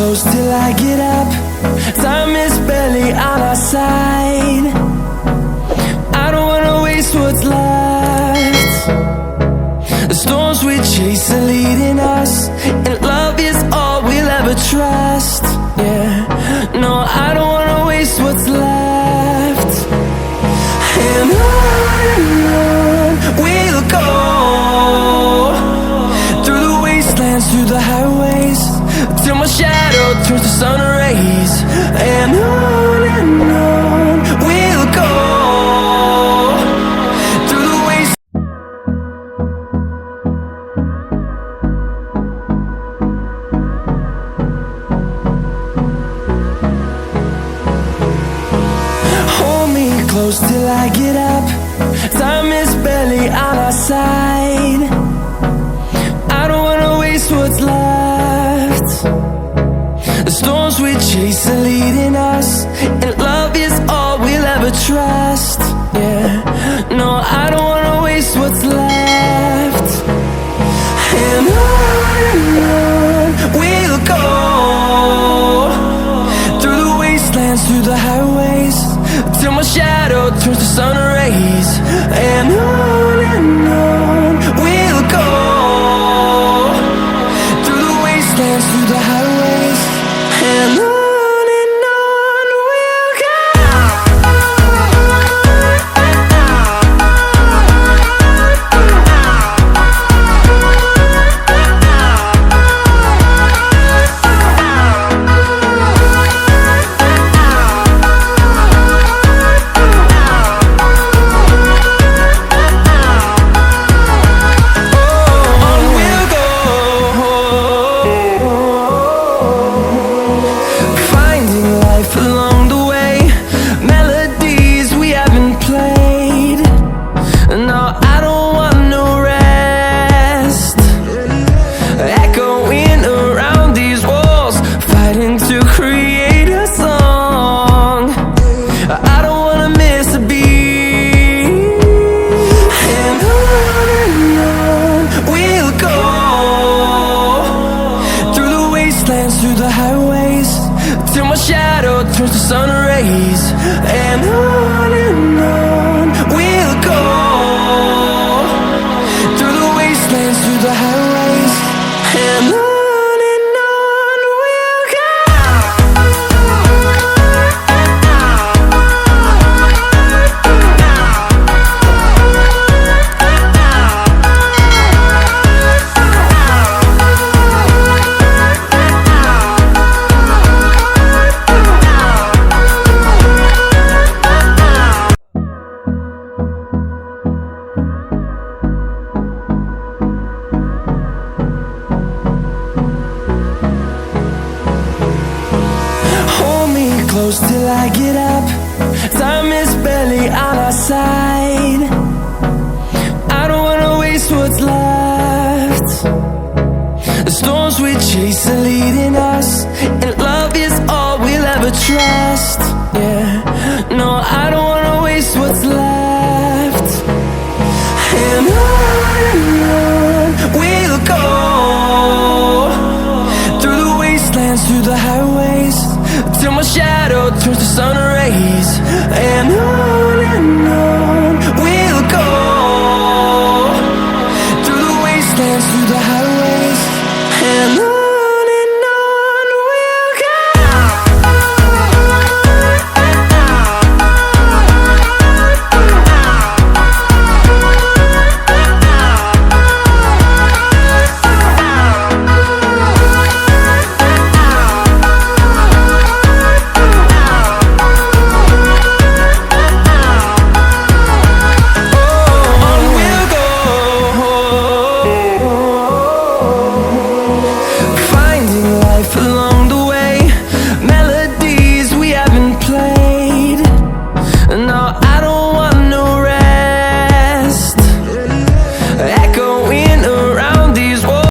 close till I get up. Time is barely on our side. I don't wanna waste what's left. The storms we chase are leading us, and love is all we'll ever trust. Yeah, no, I don't wanna waste what's left. And on we'll go, through the wastelands, through the highways, till my shadow turns to sun rays. And on we'll go, through the wastelands. Hold me close till I get up. Time is barely on our side. I don't wanna waste what's left. The storms we chase are leading us, and love is all we'll ever trust. Yeah, no, I don't wanna waste what's left. And on we'll go, through the wastelands, through the highways, till my shadow turns to sun rays. And on we'll go, through the wastelands, through the highways. And on we'll go. Through the highways, till my shadow turns to sun rays. And on we'll go, through the wastelands, through the highways. And on we'll go. Close till I get up. Time is barely on our side. I don't wanna waste what's left. The storms we chase are leading us, and love is all we'll ever trust. Yeah, no, I don't wanna waste what's left. And on we'll go, through the wastelands, through the highways, till my shadow turns to sun rays. And on we'll go, through the wastelands, through the highways. And on we'll go. Finding life alone.